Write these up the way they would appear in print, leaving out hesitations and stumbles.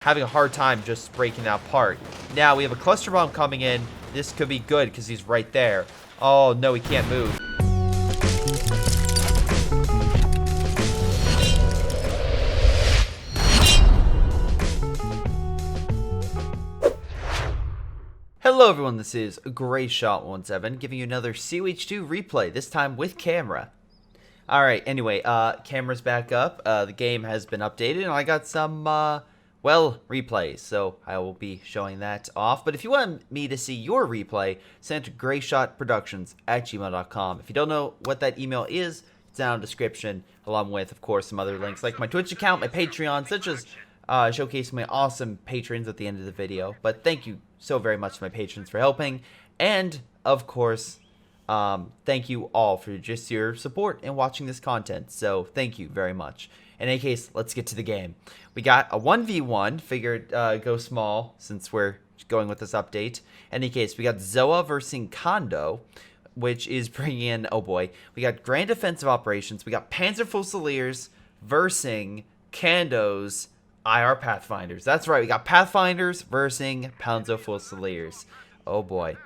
having a hard time just breaking that apart. Now, we have a cluster bomb coming in. This could be good because he's right there. Oh, no, he can't move. Hello everyone, this is Greyshot17 giving you another COH2 replay, this time with camera. Alright, anyway, camera's back up, the game has been updated, and I got some, well, replays, so I will be showing that off. But if you want me to see your replay, send it to greyshotproductions@gmail.com. If you don't know what that email is, it's down in the description, along with, of course, some other links, like my Twitch account, my Patreon, such as showcasing my awesome patrons at the end of the video. But thank you so very much to my patrons for helping, and of course thank you all for just your support and watching this content, so thank you very much. In any case, let's get to the game. We got a 1v1, figured go small since we're going with this update. In any case, we got Jfoe versus Kondo, which is bringing in, oh boy, we got Grand Offensive Operations, we got Panzer Fusiliers versus Kondo's IR Pathfinders. That's right, we got Pathfinders versus Panzer Fusiliers. Oh boy.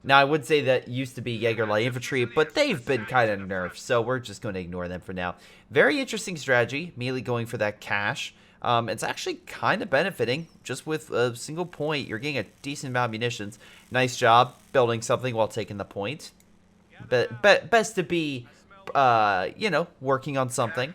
Now, I would say that used to be Jaeger Light Infantry, but they've been kind of nerfed, so we're just going to ignore them for now. Very interesting strategy, immediately going for that cash. It's actually kind of benefiting, just with a single point, you're getting a decent amount of munitions. Nice job building something while taking the point. Best to be, you know, working on something.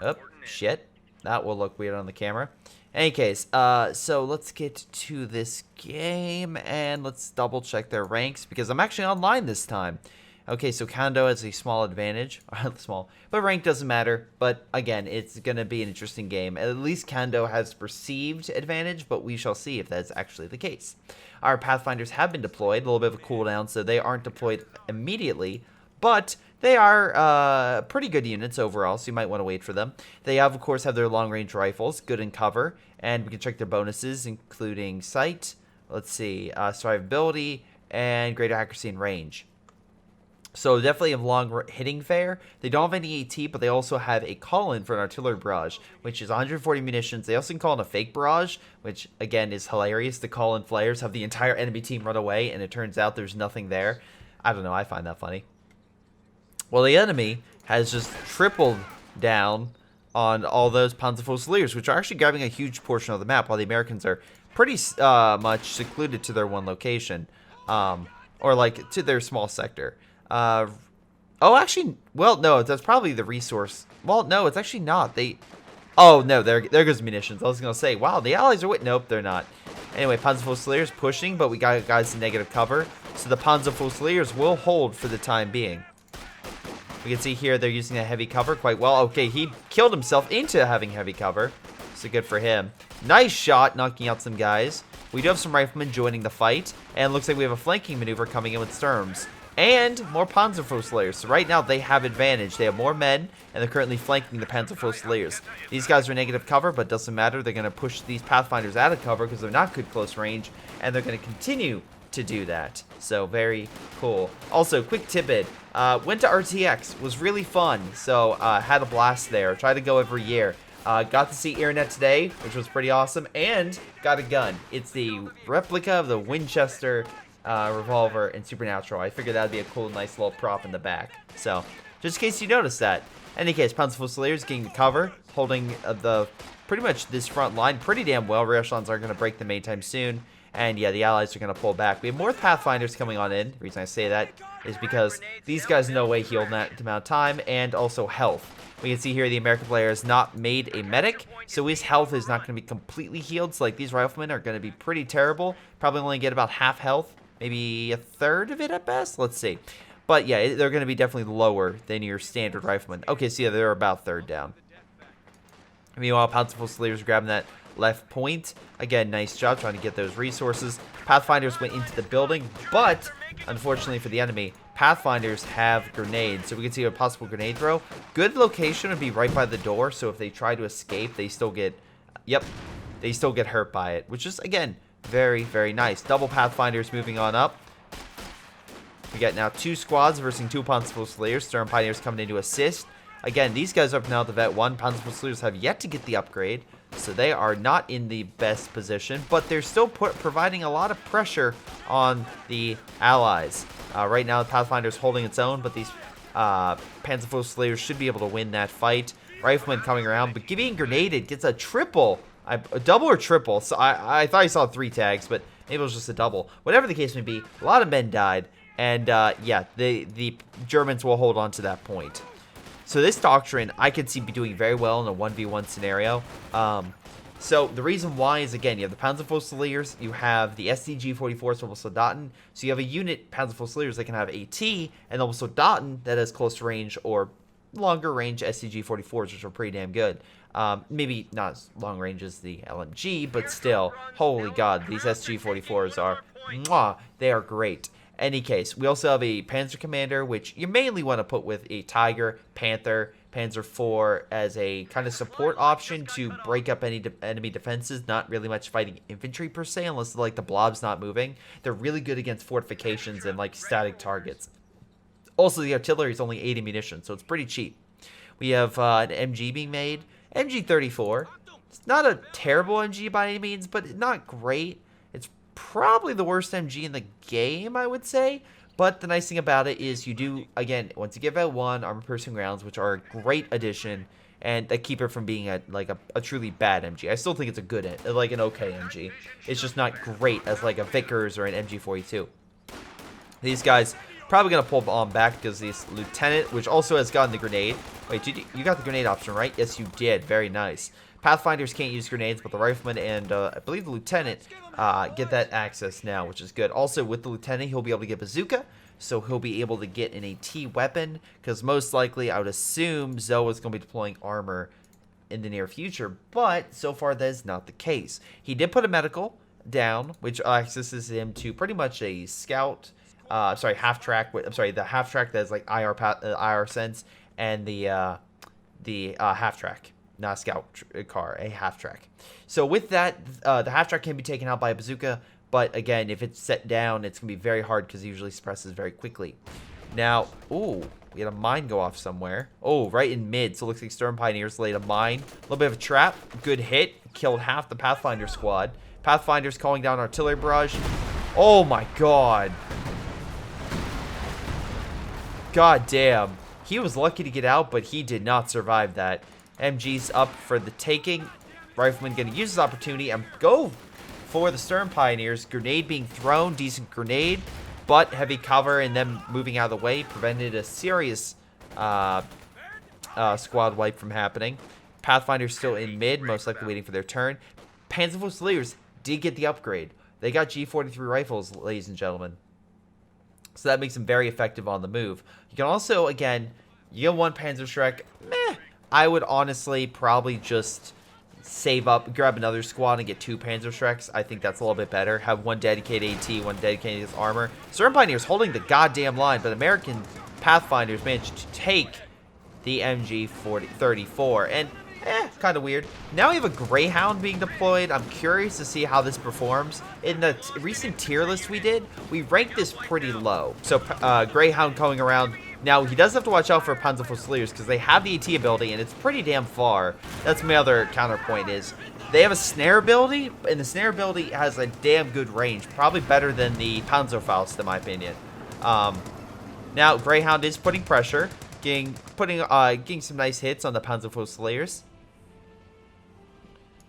Oh, shit. That will look weird on the camera. In any case, so let's get to this game, and let's double check their ranks, because I'm actually online this time. Okay, so Kondo has a small advantage. Small, but rank doesn't matter. But again, it's going to be an interesting game. At least Kondo has perceived advantage, but we shall see if that's actually the case. Our Pathfinders have been deployed, a little bit of a cooldown, so they aren't deployed immediately, but they are pretty good units overall, so you might want to wait for them. They have, of course, have their long-range rifles, good in cover, and we can check their bonuses, including sight, let's see, survivability, and greater accuracy and range. So definitely have long hitting fare. They don't have any AT, but they also have a call-in for an artillery barrage, which is 140 munitions. They also can call in a fake barrage, which, again, is hilarious. The call-in flares have the entire enemy team run away, and it turns out there's nothing there. I don't know, I find that funny. Well, the enemy has just tripled down on all those Panzer Fusiliers, which are actually grabbing a huge portion of the map, while the Americans are pretty much secluded to their one location, or like to their small sector. Oh, actually, well, no, that's probably the resource. Well, no, it's actually not. Oh no, there goes munitions. I was gonna say, wow, the Allies are with. Nope, they're not. Anyway, Panzer Fusiliers pushing, but we got guys in negative cover, so the Panzer Fusiliers will hold for the time being. We can see here they're using a heavy cover quite well. Okay, he killed himself into having heavy cover, so good for him. Nice shot, knocking out some guys. We do have some riflemen joining the fight, and it looks like we have a flanking maneuver coming in with Sturms. And more Panzer Fusiliers. So right now they have advantage. They have more men, and they're currently flanking the Panzer Fusiliers. These guys are negative cover, but it doesn't matter. They're going to push these Pathfinders out of cover because they're not good close range, and they're going to continue to do that. So very cool. Also, quick tidbit, went to RTX, was really fun, so had a blast there. Try to go every year. Got to see Earnet today, which was pretty awesome, and got a gun. It's the replica of the Winchester revolver in Supernatural. I figured that'd be a cool, nice little prop in the back. So, just in case you noticed that. In any case, Panzer Fusiliers getting the cover, holding the pretty much this front line pretty damn well. Rear echelons aren't going to break them anytime soon. And yeah, the Allies are going to pull back. We have more Pathfinders coming on in. The reason I say that is because these guys no way healed in that amount of time, and also health. We can see here the American player has not made a medic, so his health is not going to be completely healed. So like these riflemen are going to be pretty terrible. Probably only get about half health, maybe a third of it at best. Let's see. But yeah, they're going to be definitely lower than your standard rifleman. Okay, so yeah, they're about third down. Meanwhile, Panzer Fusiliers grabbing that left point. Again, nice job trying to get those resources. Pathfinders went into the building, but unfortunately for the enemy, Pathfinders have grenades, so we can see a possible grenade throw. Good location would be right by the door, so if they try to escape, they still get, yep, they still get hurt by it, which is, again, very, very nice. Double Pathfinders moving on up. We got now 2 squads versus 2 Panzer Fusiliers. Stern Pioneers coming in to assist. Again, these guys are up now at the Vet 1. Panzer Fusiliers have yet to get the upgrade. So they are not in the best position, but they're still providing a lot of pressure on the allies. Right now, the Pathfinder's holding its own, but these Panzerfoe Slayers should be able to win that fight. Rifleman coming around, but getting grenaded gets a triple. A double or triple. So I thought I saw 3 tags, but maybe it was just a double. Whatever the case may be, a lot of men died. And yeah, the Germans will hold on to that point. So this doctrine, I could see be doing very well in a 1v1 scenario. So the reason why is, again, you have the Panzerfoe Slayers, you have the STG-44s from Soldaten, so you have a unit, Panzerfoe Slayers, that can have AT, and also Soldaten that has close range or longer range STG-44s, which are pretty damn good. Maybe not as long range as the LMG, but still, holy god, these STG-44s are, mwah, they are great. Any case, we also have a Panzer Commander, which you mainly want to put with a Tiger, Panther, Panzer IV as a kind of support option to break up any enemy defenses. Not really much fighting infantry per se, unless like the blob's not moving. They're really good against fortifications and like static targets. Also, the artillery is only 80 munitions, so it's pretty cheap. We have an MG being made, MG34. It's not a terrible MG by any means, but not great. It's probably the worst MG in the game, I would say. But the nice thing about it is you do, again, once you give out 1, armor piercing rounds, which are a great addition, and that keep it from being a truly bad MG. I still think it's a good, like an okay MG. It's just not great as like a Vickers or an MG42. These guys probably going to pull on back because this Lieutenant, which also has gotten the grenade. Wait, you got the grenade option, right? Yes, you did. Very nice. Pathfinders can't use grenades, but the Rifleman and I believe the Lieutenant get that access now, which is good. Also, with the Lieutenant, he'll be able to get Bazooka, so he'll be able to get an AT weapon, because most likely, I would assume, Zoe is going to be deploying armor in the near future, but so far that is not the case. He did put a medical down, which accesses him to pretty much a scout, half-track, the half-track that is like IR sense, and the half-track. Not a scout car, a half-track. So with that, the half-track can be taken out by a bazooka, but again, if it's set down, it's going to be very hard because it usually suppresses very quickly. Now, ooh, we had a mine go off somewhere. Oh, right in mid, so it looks like Stern Pioneers laid a mine. A little bit of a trap, good hit, killed half the Pathfinder squad. Pathfinder's calling down artillery barrage. Oh my god. God damn. He was lucky to get out, but he did not survive that. MG's up for the taking. Rifleman going to use his opportunity and go for the Stern Pioneers. Grenade being thrown. Decent grenade. But heavy cover and them moving out of the way prevented a serious squad wipe from happening. Pathfinder's still in mid, most likely waiting for their turn. Panzerfoe Slayers did get the upgrade. They got G43 rifles, ladies and gentlemen. So that makes them very effective on the move. You can also, again, you get 1 Panzerschreck. Meh. I would honestly probably just save up, grab another squad and get 2 Panzerschrecks. I think that's a little bit better. Have 1 dedicated AT, 1 dedicated armor. Stern Pioneers holding the goddamn line, but American Pathfinders managed to take the MG34. And, kind of weird. Now we have a Greyhound being deployed. I'm curious to see how this performs. In the recent tier list we did, we ranked this pretty low. So, Greyhound going around. Now, he does have to watch out for Panzerfoe Slayers because they have the AT ability, and it's pretty damn far. That's my other counterpoint is they have a snare ability, and the snare ability has a damn good range. Probably better than the Panzerfaust, in my opinion. Now, Greyhound is putting pressure, getting some nice hits on the Panzerfoe Slayers.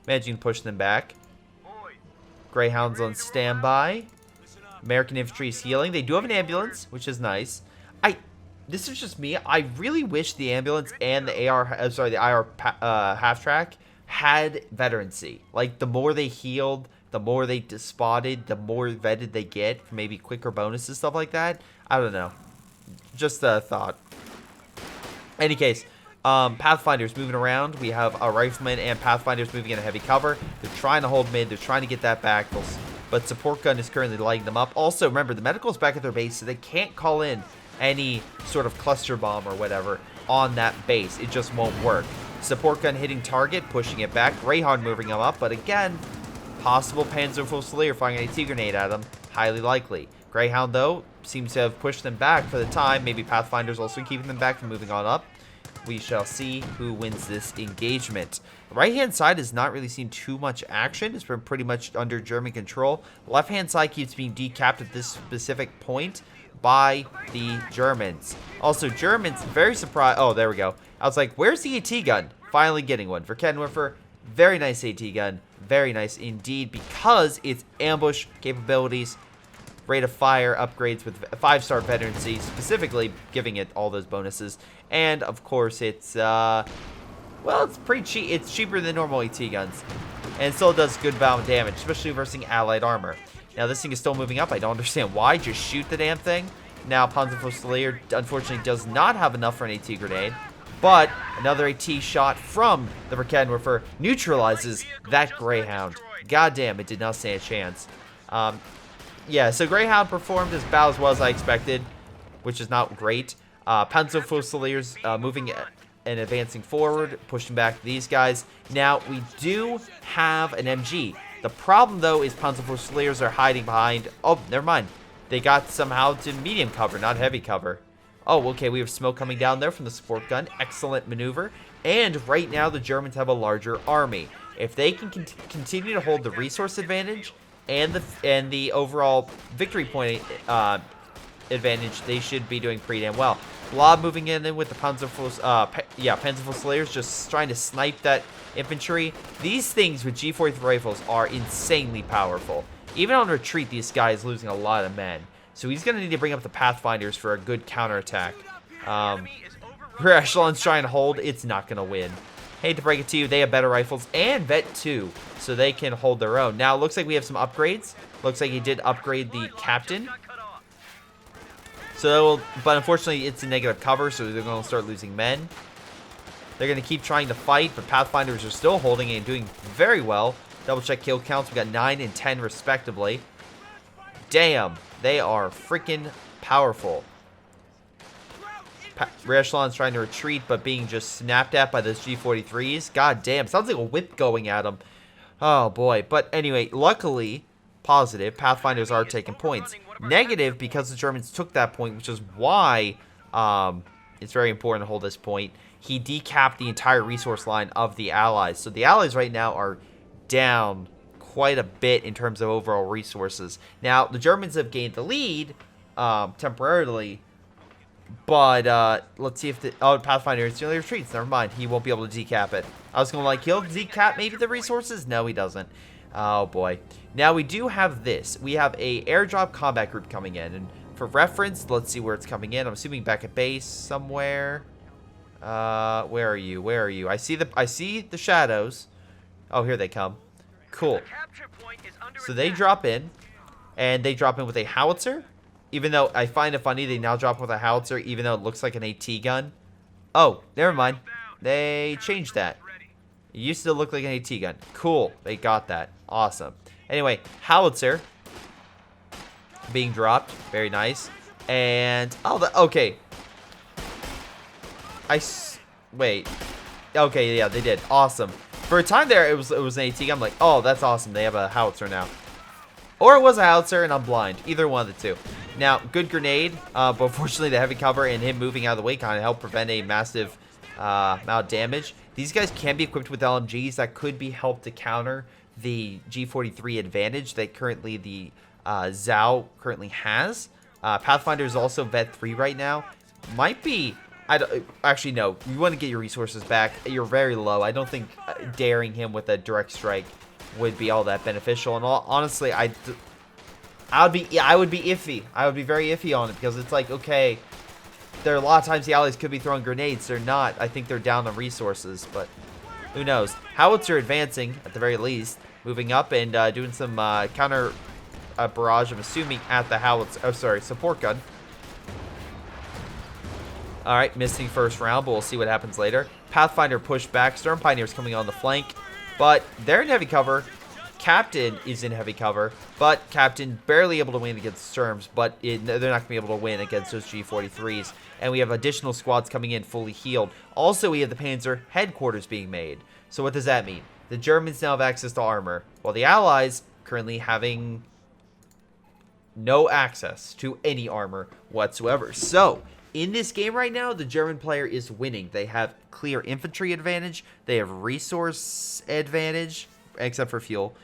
Managing to push them back. Greyhound's on standby. American infantry is healing. They do have an ambulance, which is nice. This is just me. I really wish the ambulance and the IR half-track had veterancy. Like, the more they healed, the more they spotted, the more vetted they get. Maybe quicker bonuses, stuff like that. I don't know. Just a thought. Any case, Pathfinders moving around. We have a Rifleman and Pathfinders moving in a heavy cover. They're trying to hold mid. They're trying to get that back. But support gun is currently lighting them up. Also, remember, the medical's back at their base, so they can't call in any sort of cluster bomb or whatever on that base. It just won't work. Support gun hitting target, pushing it back. Greyhound moving them up, but again, possible Panzerfoe Slayer firing an AT grenade at them. Highly likely. Greyhound, though, seems to have pushed them back for the time. Maybe Pathfinder's also keeping them back from moving on up. we shall see who wins this engagement. The right-hand side has not really seen too much action. It's been pretty much under German control. Left-hand side keeps being decapped at this specific point by the Germans. Also, Germans, very surprised. Oh, there we go. I was like, where's the AT gun? Finally getting one for Kenwerfer. Very nice AT gun. Very nice indeed, because its ambush capabilities, rate of fire upgrades with 5-star veterancy, specifically giving it all those bonuses. And, of course, it's, well, it's pretty cheap. It's cheaper than normal AT guns. And still does good amount of damage, especially versus allied armor. Now, this thing is still moving up. I don't understand why. Just shoot the damn thing. Now, Panzerfusilier, unfortunately, does not have enough for an AT grenade. But another AT shot from the Verkenwerfer neutralizes that Greyhound. Goddamn, it did not stand a chance. Yeah, so Greyhound performed as about as well as I expected, which is not great. Panzerfusilier's moving and advancing forward, pushing back these guys. Now, we do have an MG. The problem, though, is Panzerfusiliers are hiding behind... Oh, never mind. They got somehow to medium cover, not heavy cover. Oh, okay, we have smoke coming down there from the support gun. Excellent maneuver. And right now, the Germans have a larger army. If they can continue to hold the resource advantage and the overall victory point advantage, they should be doing pretty damn well. Blob moving in with the Panzerfusiliers, just trying to snipe that infantry. These things with G43 rifles are insanely powerful. Even on retreat, this guy is losing a lot of men. So he's going to need to bring up the Pathfinders for a good counterattack. Rear Echelon's trying to hold. It's not going to win. Hate to break it to you, they have better rifles and Vet 2, so they can hold their own. Now, it looks like we have some upgrades. Looks like he did upgrade the captain. So, but unfortunately, it's a negative cover, so they're going to start losing men. They're going to keep trying to fight, but Pathfinders are still holding it and doing very well. Double check kill counts. We got 9 and 10 respectively. Damn, they are freaking powerful. Rear Echelon's trying to retreat, but being just snapped at by those G43s. God damn, sounds like a whip going at them. Oh boy, but anyway, luckily, positive, Pathfinders are taking points. Negative, because the Germans took that point, which is why it's very important to hold this point. He decapped the entire resource line of the Allies. So the Allies right now are down quite a bit in terms of overall resources. Now, the Germans have gained the lead temporarily, but let's see if the... Oh, Pathfinder instantly retreats. Never mind. He won't be able to decap it. I was going to like, he'll decap maybe the resources? No, he doesn't. Oh, boy. Now, we do have this. We have a airdrop combat group coming in. And for reference, let's see where it's coming in. I'm assuming back at base somewhere. Where are you? Where are you? I see the shadows. Oh, here they come. Cool. So they drop in. And they drop in with a howitzer. Even though I find it funny, they now drop with a howitzer, even though it looks like an AT gun. Oh, never mind. They changed that. It used to look like an AT gun. Cool. They got that. Awesome. Anyway, howitzer being dropped. Very nice. And, oh, okay. Wait. Okay, yeah, they did. Awesome. For a time there, it was an AT gun. I'm like, oh, that's awesome. They have a howitzer now. Or it was a howitzer and I'm blind. Either one of the two. Now, good grenade, but unfortunately the heavy cover and him moving out of the way kind of helped prevent a massive amount of damage. These guys can be equipped with LMGs that could be helped to counter the G43 advantage that currently the Zhao currently has. Pathfinder is also Vet 3 right now. Might be... Actually, no. You want to get your resources back. You're very low. I don't think daring him with a direct strike would be all that beneficial. And honestly, I would be iffy. I would be very iffy on it because it's like, okay, there are a lot of times the allies could be throwing grenades. They're not. I think they're down on resources, but who knows? Howitzer advancing at the very least, moving up and doing some counter barrage. I'm assuming at the howitzer. Oh, sorry, support gun. All right, missing first round, but we'll see what happens later. Pathfinder pushed back. Storm Pioneers coming on the flank, but they're in heavy cover. Captain is in heavy cover, but Captain barely able to win against Sturms, but they're not going to be able to win against those G43s. And we have additional squads coming in fully healed. Also, we have the Panzer headquarters being made. So what does that mean? The Germans now have access to armor, while the Allies currently having no access to any armor whatsoever. So in this game right now, the German player is winning. They have clear infantry advantage. They have resource advantage, except for fuel.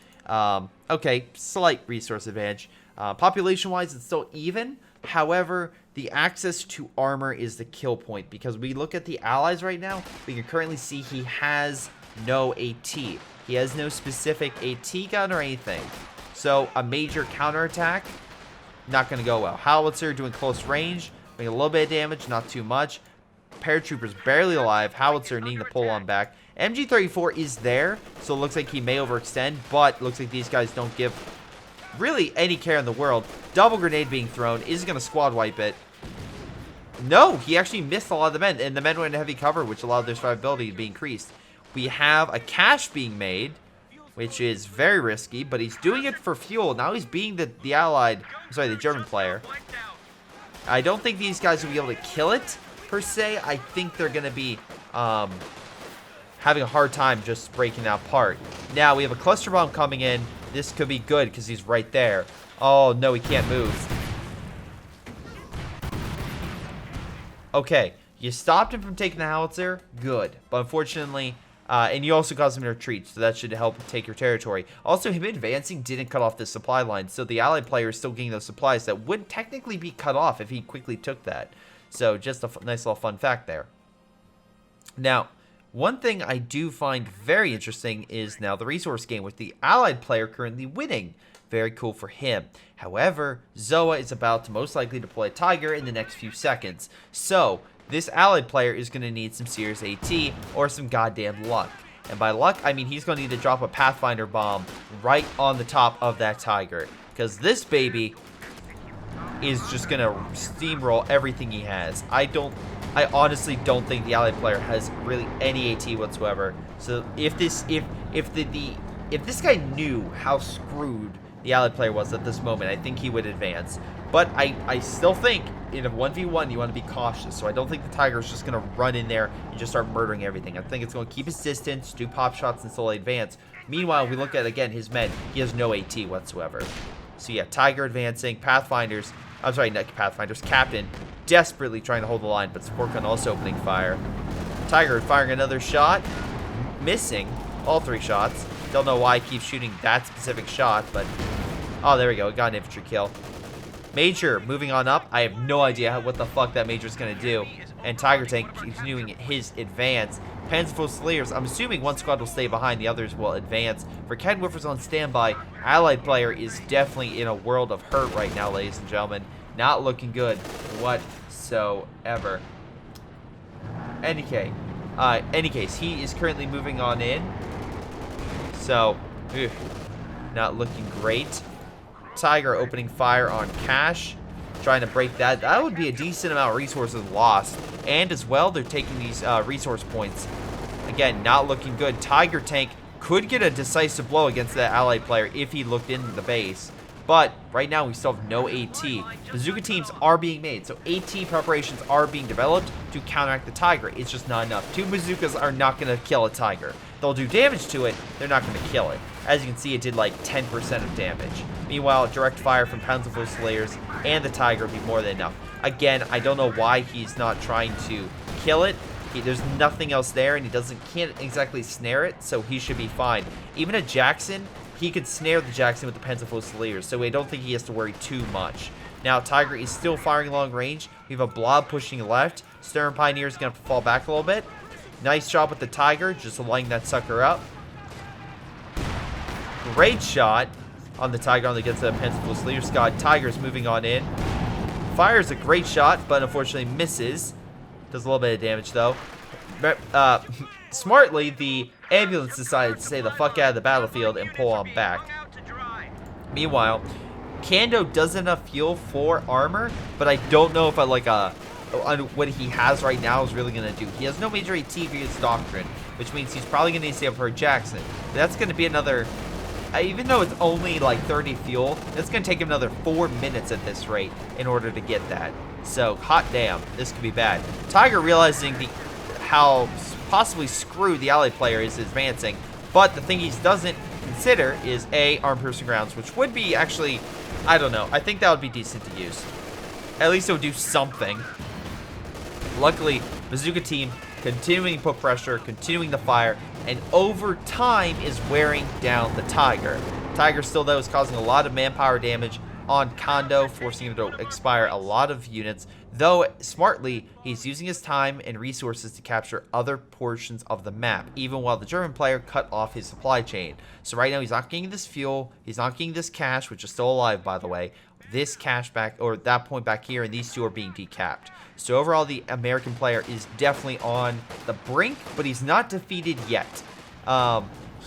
Okay, slight resource advantage. Population-wise, it's still even. However, the access to armor is the kill point, because we look at the allies right now, we can currently see he has no AT. He has no specific AT gun or anything. So a major counterattack, not going to go well. Howitzer doing close range, making a little bit of damage, not too much. Paratroopers barely alive. Howitzer needing to pull on back. MG34 is there, so it looks like he may overextend, but looks like these guys don't give really any care in the world. Double grenade being thrown is going to squad wipe it. No, he actually missed a lot of the men, and the men went into heavy cover, which allowed their survivability to be increased. We have a cache being made, which is very risky, but he's doing it for fuel. Now he's being the German player. I don't think these guys will be able to kill it, per se. I think they're going to be having a hard time just breaking that apart. Now, we have a cluster bomb coming in. This could be good, because he's right there. Oh, no, he can't move. Okay, you stopped him from taking the howitzer. Good. But unfortunately, and you also caused him to retreat, so that should help take your territory. Also, him advancing didn't cut off the supply line, so the allied player is still getting those supplies that would technically be cut off if he quickly took that. So, just a nice little fun fact there. Now, one thing I do find very interesting is now the resource game with the allied player currently winning. Very cool for him. However, Zoa is about to most likely deploy a Tiger in the next few seconds. So, this allied player is going to need some serious AT or some goddamn luck. And by luck, I mean he's going to need to drop a Pathfinder bomb right on the top of that Tiger. Because this baby is just going to steamroll everything he has. I honestly don't think the allied player has really any AT whatsoever. So if this guy knew how screwed the allied player was at this moment, I think he would advance. But I still think in a 1v1 you want to be cautious. So I don't think the Tiger is just going to run in there and just start murdering everything. I think it's going to keep his distance, do pop shots, and slowly advance. Meanwhile, we look at, again, his men. He has no AT whatsoever. So yeah, Tiger advancing, Pathfinders, I'm sorry, not Pathfinders, Captain, desperately trying to hold the line, but support gun also opening fire. Tiger firing another shot, missing all 3 shots. Don't know why he keeps shooting that specific shot, but oh, there we go, got an infantry kill. Major moving on up. I have no idea what the fuck that Major is going to do. And Tiger Tank continuing his advance. Panzer Fusiliers, I'm assuming one squad will stay behind, the others will advance. For Ken Whiffers on standby, allied player is definitely in a world of hurt right now, ladies and gentlemen. Not looking good whatsoever. Any case, he is currently moving on in. So, not looking great. Tiger opening fire on cache, trying to break that. That would be a decent amount of resources lost. And as well, they're taking these resource points. Again, not looking good. Tiger Tank could get a decisive blow against that allied player if he looked into the base. But right now, we still have no AT. Bazooka teams are being made, so AT preparations are being developed to counteract the Tiger. It's just not enough. 2 bazookas are not going to kill a Tiger. They'll do damage to it, they're not going to kill it. As you can see, it did like 10% of damage. Meanwhile, direct fire from Panzer Fusiliers and the Tiger would be more than enough. Again, I don't know why he's not trying to kill it. There's nothing else there, and he can't exactly snare it, so he should be fine. Even a Jackson, he could snare the Jackson with the Panzer Fusiliers, so I don't think he has to worry too much. Now, Tiger is still firing long range. We have a blob pushing left. Stern Pioneer is going to fall back a little bit. Nice job with the Tiger, just lighting that sucker up. Great shot on the Tiger against the Panzer Fusilier squad. Tiger's moving on in. Fires a great shot, but unfortunately misses. Does a little bit of damage, though. Smartly, the ambulance decided to stay the fuck out of the battlefield and pull on back. Meanwhile, Kando does enough fuel for armor, but I don't know if what he has right now is really going to do. He has no major AT for his doctrine, which means he's probably going to need to save for a Jackson. But that's going to be another, even though it's only like 30 fuel, that's going to take him another 4 minutes at this rate in order to get that. So, hot damn, this could be bad. Tiger realizing how possibly screwed the allied player is advancing, but the thing he doesn't consider is armed piercing rounds, which would be actually, I don't know, I think that would be decent to use. At least it would do something. Luckily, Bazooka team continuing to put pressure, continuing to fire, and over time is wearing down the Tiger. Tiger still, though, is causing a lot of manpower damage on Kondo, forcing him to expire a lot of units, though smartly he's using his time and resources to capture other portions of the map, even while the German player cut off his supply chain. So right now he's not getting this fuel, he's not getting this cash, which is still alive, by the way, this cash back, or that point back here, and these two are being decapped. So overall, the American player is definitely on the brink, but he's not defeated yet.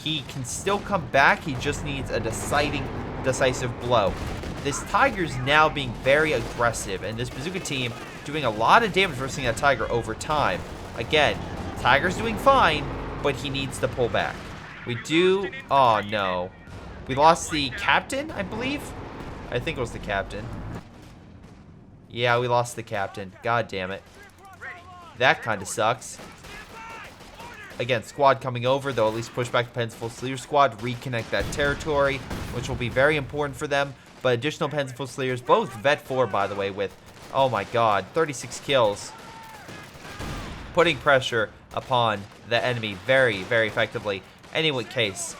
He can still come back, he just needs a decisive blow. This Tiger's now being very aggressive, and this Bazooka team doing a lot of damage versus that Tiger over time. Again, Tiger's doing fine, but he needs to pull back. We do... Oh, no. We lost the captain, I believe? I think it was the captain. Yeah, we lost the captain. God damn it. That kind of sucks. Again, squad coming over, they'll at least push back the Pencil Fusiliers squad, reconnect that territory, which will be very important for them. But additional Pencil Fusiliers, both Vet 4, by the way, with, oh my god, 36 kills. Putting pressure upon the enemy very, very effectively. Anyway, case,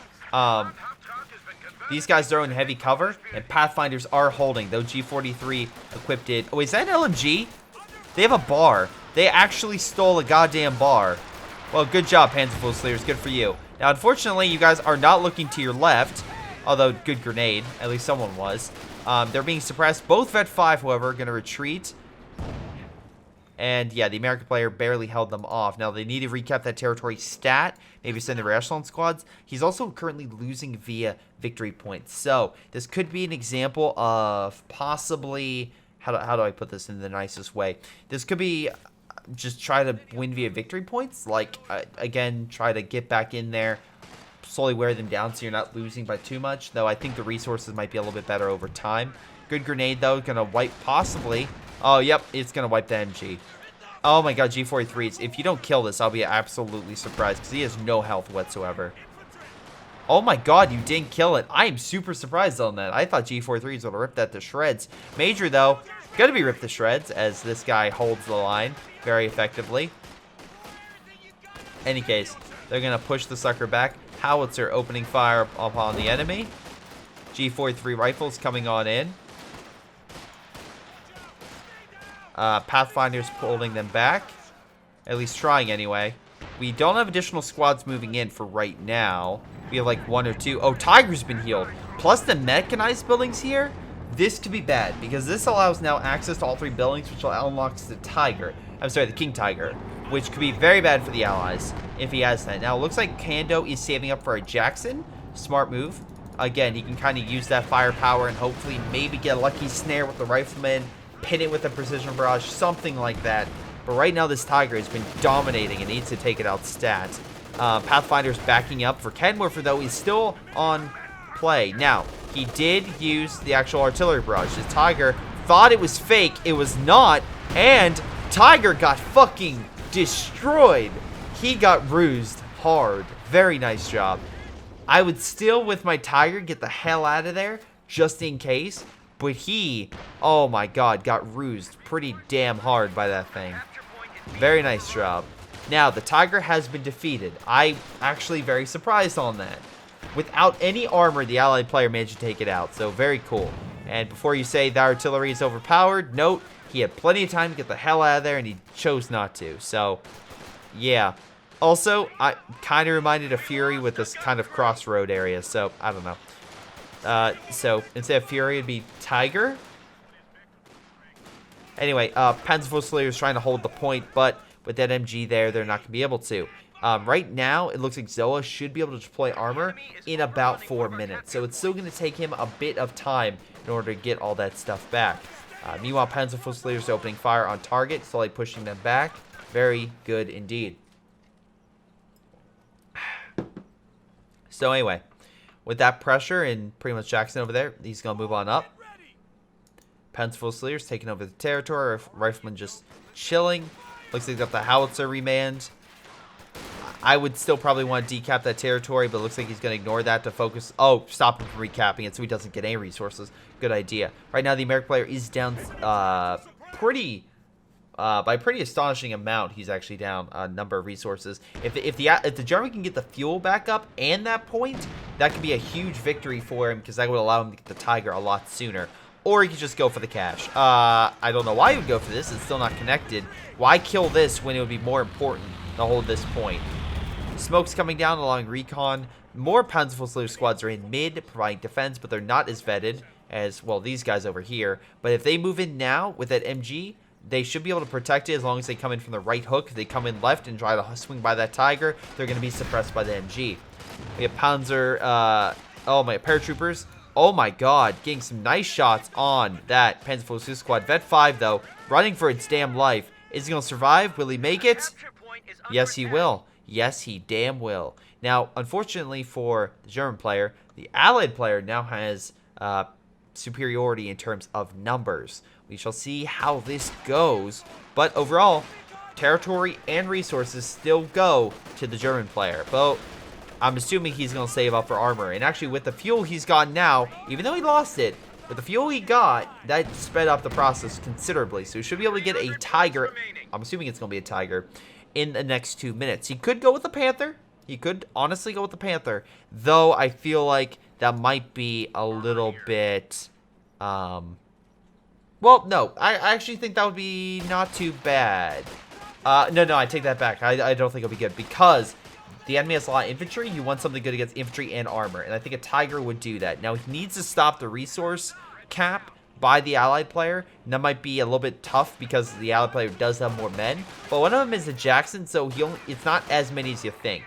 these guys are in heavy cover, and Pathfinders are holding, though G43 equipped it. Oh, is that an LMG? They have a bar. They actually stole a goddamn bar. Well, good job, Panzer Fusiliers. Good for you. Now, unfortunately, you guys are not looking to your left. Although, good grenade. At least someone was. They're being suppressed. Both Vet 5, however, are going to retreat. And, yeah, the American player barely held them off. Now, they need to recap that territory stat. Maybe send the echelon squads. He's also currently losing via victory points. So, this could be an example of possibly... How do I put this in the nicest way? This could be... just try to win via victory points. Like, again, try to get back in there. Slowly wear them down so you're not losing by too much. Though I think the resources might be a little bit better over time. Good grenade, though. Gonna wipe possibly. Oh, yep. It's gonna wipe the MG. Oh, my God. G43s. If you don't kill this, I'll be absolutely surprised. Because he has no health whatsoever. Oh, my God. You didn't kill it. I am super surprised on that. I thought G43s would have ripped that to shreds. Major, though, gonna be ripped to shreds. As this guy holds the line very effectively. Any case, they're gonna push the sucker back. Howitzer opening fire upon the enemy. G43 rifles coming on in. Pathfinders pulling them back. At least trying anyway. We don't have additional squads moving in for right now. We have like 1 or 2. Oh, Tiger's been healed. Plus the mechanized buildings here. This could be bad because this allows now access to all 3 buildings, which unlocks the Tiger. I'm sorry, the King Tiger, which could be very bad for the Allies if he has that. Now, it looks like Kando is saving up for a Jackson. Smart move. Again, he can kind of use that firepower and hopefully maybe get a lucky snare with the Rifleman, pin it with a precision barrage, something like that. But right now, this Tiger has been dominating and needs to take it out stat. Pathfinder's backing up for Kenworth, though, he's still on play. Now, he did use the actual artillery barrage. The Tiger thought it was fake. It was not. And Tiger got fucking destroyed. He got rused hard. Very nice job. I would still, with my Tiger, get the hell out of there just in case. But he, oh my god, got rused pretty damn hard by that thing. Very nice job. Now, the Tiger has been defeated. I'm actually very surprised on that. Without any armor, the allied player managed to take it out. So, very cool. And before you say the artillery is overpowered, note, he had plenty of time to get the hell out of there, and he chose not to. So, yeah. Also, I kind of reminded of Fury with this kind of crossroad area. So, I don't know. So, instead of Fury, it'd be Tiger. Anyway, Panzer Fusilier is trying to hold the point, but with that MG there, they're not going to be able to. Right now, it looks like Zoa should be able to deploy armor in about 4 minutes. So, it's still going to take him a bit of time in order to get all that stuff back. Meanwhile, Panzer Fusilier is opening fire on target, slowly pushing them back. Very good indeed. So anyway, with that pressure and pretty much Jackson over there, he's going to move on up. Panzer Fusilier is taking over the territory. Rifleman just chilling. Looks like they got the howitzer remanned. I would still probably want to decap that territory, but it looks like he's going to ignore that to focus. Oh, stop him from recapping it so he doesn't get any resources. Good idea. Right now, the American player is down pretty by a pretty astonishing amount. He's actually down a number of resources. If the German can get the fuel back up and that point, that could be a huge victory for him, because that would allow him to get the Tiger a lot sooner. Or he could just go for the cash. I don't know why he would go for this. It's still not connected. Why kill this when it would be more important to hold this point? Smoke's coming down along recon. More Panzerfußleger squads are in mid, providing defense, but they're not as vetted as, well, these guys over here. But if they move in now with that MG, they should be able to protect it as long as they come in from the right hook. If they come in left and try to swing by that Tiger, they're going to be suppressed by the MG. We have Panzer, oh my, paratroopers. Oh my god, getting some nice shots on that Panzerfußleger squad. Vet 5, though, running for its damn life. Is he going to survive? Will he make it? Yes, he will. Yes, he damn will. Now, unfortunately for the German player, the Allied player now has superiority in terms of numbers. We shall see how this goes. But overall, territory and resources still go to the German player. But I'm assuming he's going to save up for armor. And actually, with the fuel he's got now, even though he lost it, with the fuel he got, that sped up the process considerably. So he should be able to get a Tiger. I'm assuming it's going to be a Tiger in the next 2 minutes. He could go with the Panther. He could honestly go with the Panther, though I feel like that might be a little bit, well, no, I actually think that would be not too bad. No, I take that back. I don't think it'll be good, because the enemy has a lot of infantry. You want something good against infantry and armor, and I think a Tiger would do that. Now, he needs to stop the resource cap by the Allied player, and that might be a little bit tough because the Allied player does have more men, but one of them is a Jackson, so it's not as many as you think.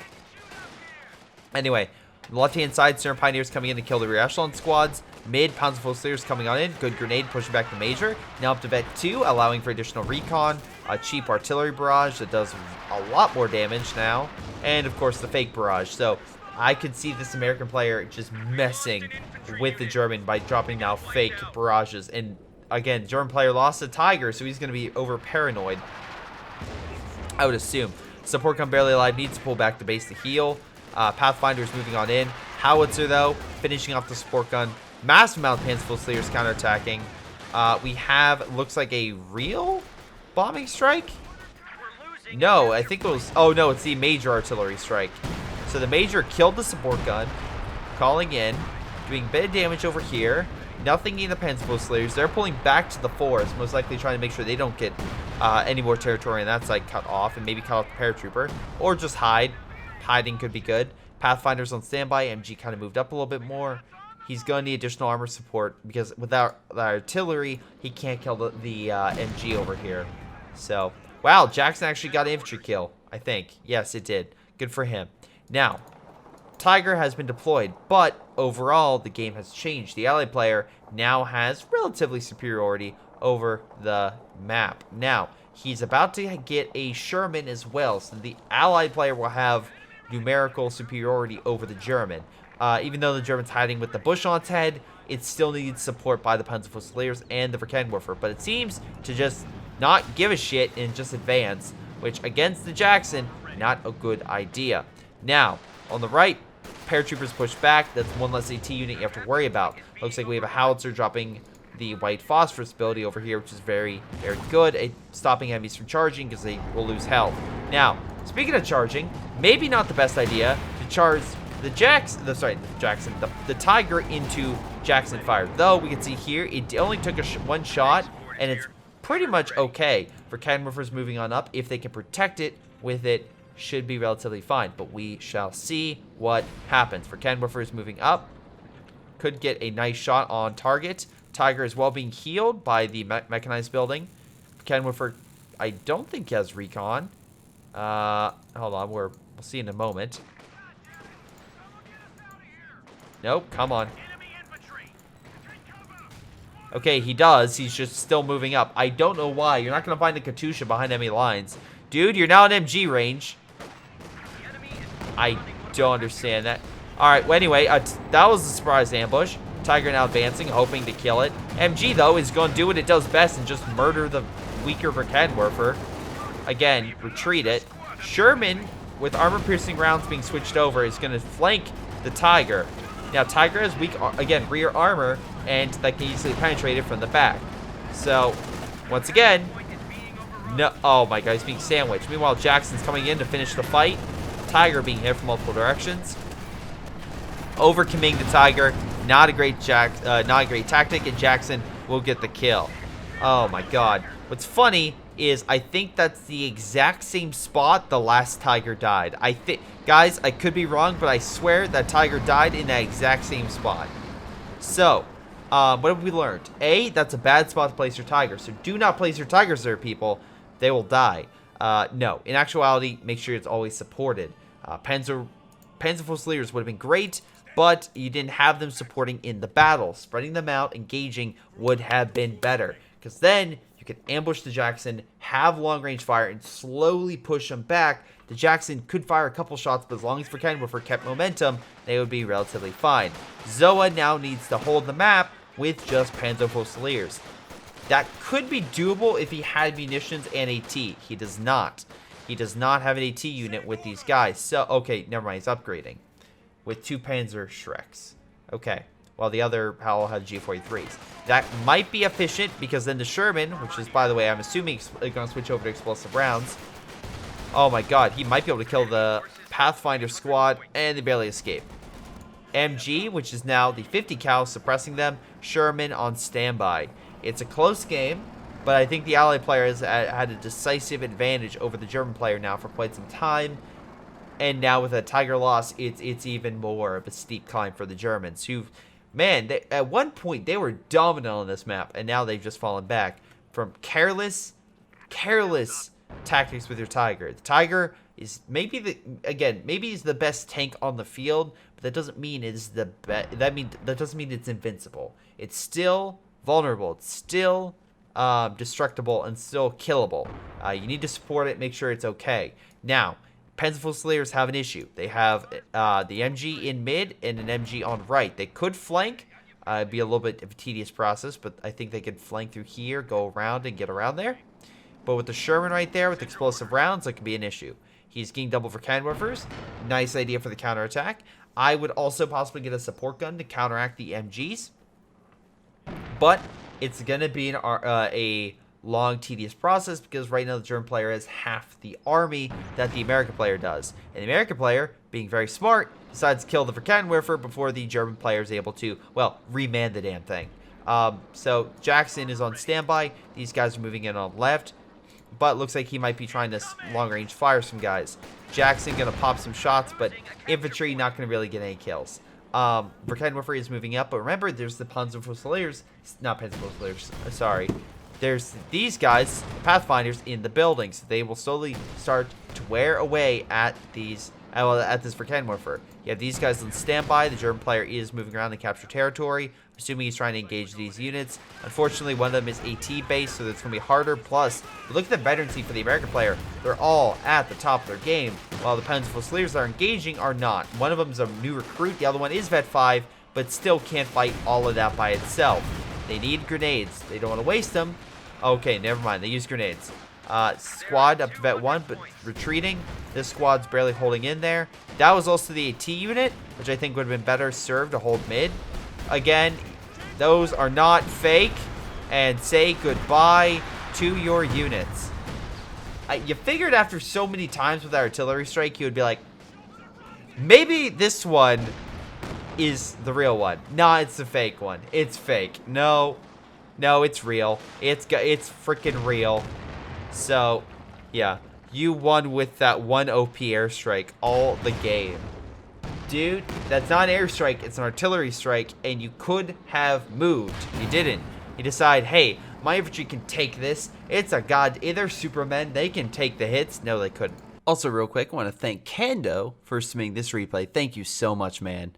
Anyway, on the left-hand side, Center Pioneers coming in to kill the rear echelon squads. Mid, Panzerfußleger coming on in. Good grenade, pushing back the Major. Now up to Vet 2, allowing for additional recon. A cheap artillery barrage that does a lot more damage now. And, of course, the fake barrage. So, I could see this American player just messing with the German by dropping now fake barrages. And, again, German player lost a Tiger, so he's going to be over-paranoid, I would assume. Support gun barely alive, needs to pull back the base to heal. Pathfinder's moving on in. Howitzer, though, finishing off the support gun. Massive amount of Panzerfußlegers counterattacking. We have, looks like a real bombing strike? No, I think it was, oh no, it's the major artillery strike. So the major killed the support gun, calling in, doing a bit of damage over here. Nothing in the Panzerfußlegers. They're pulling back to the forest, most likely trying to make sure they don't get any more territory on that side cut off, and maybe cut off the paratrooper, or just hide. Hiding could be good. Pathfinder's on standby. MG kind of moved up a little bit more. He's going to need additional armor support, because without the artillery, he can't kill the MG over here. So, wow, Jackson actually got an infantry kill, I think. Yes, it did. Good for him. Now, Tiger has been deployed, but overall, the game has changed. The Allied player now has relatively superiority over the map. Now, he's about to get a Sherman as well, so the Allied player will have numerical superiority over the German. Even though the German's hiding with the bush on its head, it still needs support by the Panzerfußlegers and the Verkehrenwerfer. But it seems to just not give a shit and just advance, which against the Jackson, not a good idea. Now, on the right, paratroopers push back. That's one less AT unit you have to worry about. Looks like we have a howitzer dropping the white phosphorus ability over here, which is very, very good at stopping enemies from charging, because they will lose health. Now, speaking of charging, maybe not the best idea to charge the the Tiger into Jackson fire. Though we can see here, it only took one shot, and it's pretty much okay. For Verkehrenwerfers moving on up, if they can protect it with it, should be relatively fine. But we shall see what happens. For Verkehrenwerfers moving up, could get a nice shot on target. Tiger is well being healed by the mechanized building. Verkehrenwerfer, I don't think he has recon. Hold on, we'll see in a moment. Nope, come on. Okay, he does. He's just still moving up. I don't know why. You're not going to find the Katusha behind enemy lines. Dude, you're now in MG range. I don't understand that. Alright, well, anyway, that was a surprise ambush. Tiger now advancing, hoping to kill it. MG, though, is going to do what it does best and just murder the weaker Verkehrenwerfer. Again, retreat it. Sherman, with armor-piercing rounds being switched over, is going to flank the Tiger. Now, Tiger has weak, again, rear armor, and that can easily penetrate it from the back. So, once again, No, oh my god, he's being sandwiched. Meanwhile, Jackson's coming in to finish the fight. Tiger being hit from multiple directions. Overcommitting the Tiger, not a great tactic, and Jackson will get the kill. Oh my god. What's funny is I think that's the exact same spot the last Tiger died. I think, guys, I could be wrong, but I swear that Tiger died in that exact same spot. So, what have we learned? A, that's a bad spot to place your Tiger. So do not place your Tigers there, people. They will die. No, in actuality, make sure it's always supported. Panzer Fusiliers would have been great, but you didn't have them supporting in the battle. Spreading them out, engaging, would have been better. Because then you could ambush the Jackson, have long-range fire, and slowly push them back. The Jackson could fire a couple shots, but as long as Verkenwerfer kept momentum, they would be relatively fine. Zoa now needs to hold the map with just Panzer Fusiliers. That could be doable if he had munitions and AT. He does not. He does not have an AT unit with these guys. So, okay, never mind. He's upgrading with 2 Panzer Shreks. Okay. While the other Howell had G43s. That might be efficient because then the Sherman, which is, by the way, I'm assuming going to switch over to explosive rounds. Oh my god, he might be able to kill the Pathfinder squad, and they barely escape. MG, which is now the 50 cal, suppressing them. Sherman on standby. It's a close game, but I think the Allied player has had a decisive advantage over the German player now for quite some time. And now with a Tiger loss, it's even more of a steep climb for the Germans, who, man, at one point they were dominant on this map, and now they've just fallen back from careless tactics with your Tiger. The Tiger is maybe maybe he's the best tank on the field, but that doesn't mean it's the best. That doesn't mean it's invincible. It's still vulnerable. It's still destructible and still killable. You need to support it. Make sure it's okay. Now, Panzer Fusiliers have an issue. They have the MG in mid and an MG on right. They could flank. It'd be a little bit of a tedious process, but I think they could flank through here, go around, and get around there. But with the Sherman right there, with explosive rounds, that could be an issue. He's getting double for Canwerfers. Nice idea for the counterattack. I would also possibly get a support gun to counteract the MGs. But it's going to be a long, tedious process because right now the German player has half the army that the American player does. And the American player, being very smart, decides to kill the Verkenwerfer before the German player is able to, well, reman the damn thing. So Jackson is on standby. These guys are moving in on left. But looks like he might be trying to long-range fire some guys. Jackson going to pop some shots, but infantry not going to really get any kills. Verkenwerfer is moving up, but remember, there's the Panzer Fusiliers. Not Panzer Fusiliers, sorry. There's these guys, Pathfinders, in the building, so they will slowly start to wear away at these, at this Verkenwerfer. You have these guys on standby. The German player is moving around to capture territory, assuming he's trying to engage these units. Unfortunately, one of them is AT based, so it's going to be harder. Plus, look at the veterancy for the American player. They're all at the top of their game, while the Panzer Fusiliers that are engaging are not. One of them is a new recruit. The other one is Vet 5, but still can't fight all of that by itself. They need grenades. They don't want to waste them. Okay, never mind. They use grenades. Squad up to Vet 1, but retreating. This squad's barely holding in there. That was also the AT unit, which I think would have been better served to hold mid. Again, those are not fake. And say goodbye to your units. You figured after so many times with that artillery strike, you would be like, maybe this one is the real one. Nah, it's the fake one. It's fake. No, it's real. It's freaking real. So, yeah, you won with that one OP airstrike all the game. Dude, that's not an airstrike, it's an artillery strike, and you could have moved. You didn't. You decide, hey, my infantry can take this. It's a god, they're supermen, they can take the hits. No, they couldn't. Also, real quick, I want to thank Kando for submitting this replay. Thank you so much, man.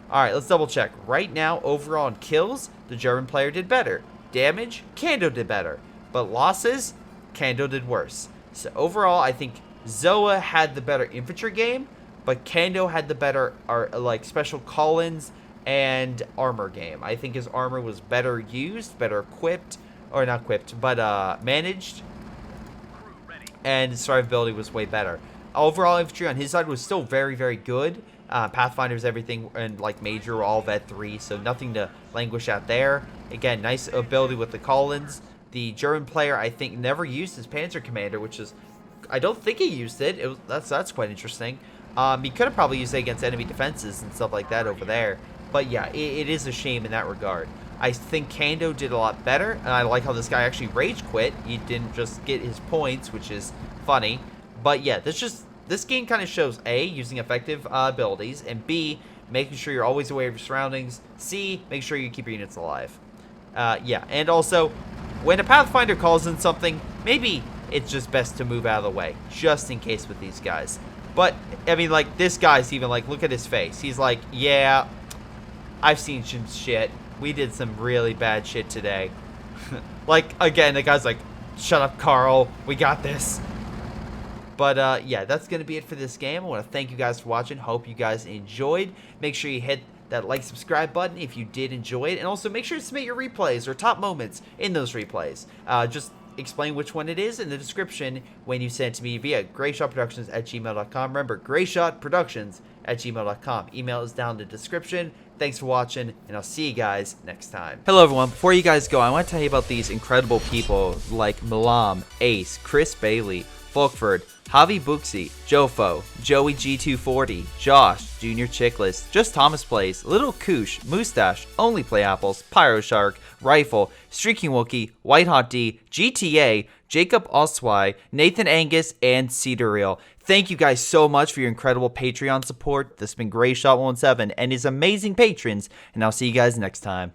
Alright, let's double check. Right now, overall in kills, the German player did better. Damage, Kando did better. But losses, Kando did worse. So overall, I think Zoa had the better infantry game, but Kando had the better special call-ins and armor game. I think his armor was better used, better equipped, or not equipped, but managed, and his survivability was way better. Overall infantry on his side was still very, very good. Pathfinders, everything, and like major were all Vet 3, so nothing to languish at there. Again, nice ability with the call-ins. The German player, I think, never used his Panzer Commander, which is, I don't think he used it. That's quite interesting. He could have probably used it against enemy defenses and stuff like that over there. But yeah, it is a shame in that regard. I think Kando did a lot better, and I like how this guy actually rage quit. He didn't just get his points, which is funny. But yeah, this game kind of shows A, using effective abilities, and B, making sure you're always aware of your surroundings. C, make sure you keep your units alive. Yeah, and also, when a Pathfinder calls in something, maybe it's just best to move out of the way, just in case with these guys. But, I mean, like, this guy's even like, look at his face. He's like, yeah, I've seen some shit. We did some really bad shit today. Like, again, the guy's like, shut up, Carl. We got this. But, yeah, that's going to be it for this game. I want to thank you guys for watching. Hope you guys enjoyed. Make sure you hit that like, subscribe button if you did enjoy it. And also make sure to submit your replays or top moments in those replays. Just explain which one it is in the description when you send it to me via greyshotproductions@gmail.com. Remember, greyshotproductions@gmail.com. Email is down in the description. Thanks for watching, and I'll see you guys next time. Hello, everyone. Before you guys go, I want to tell you about these incredible people like Milam, Ace, Chris Bailey, Folkvard, Javibuxi, Jfoe, Joey G240, Josh, jrchicklis, JustThomasPlays, Little Koosh, Mustaach, Onlyplayapples, Pyroshark, Rilfe, Streakingwookie, WhiteHotD, GTA, Jakub, Ocwieja, Nathan, Angus, and Cedarteal. Thank you guys so much for your incredible Patreon support. This has been Greyshot17 and his amazing patrons, and I'll see you guys next time.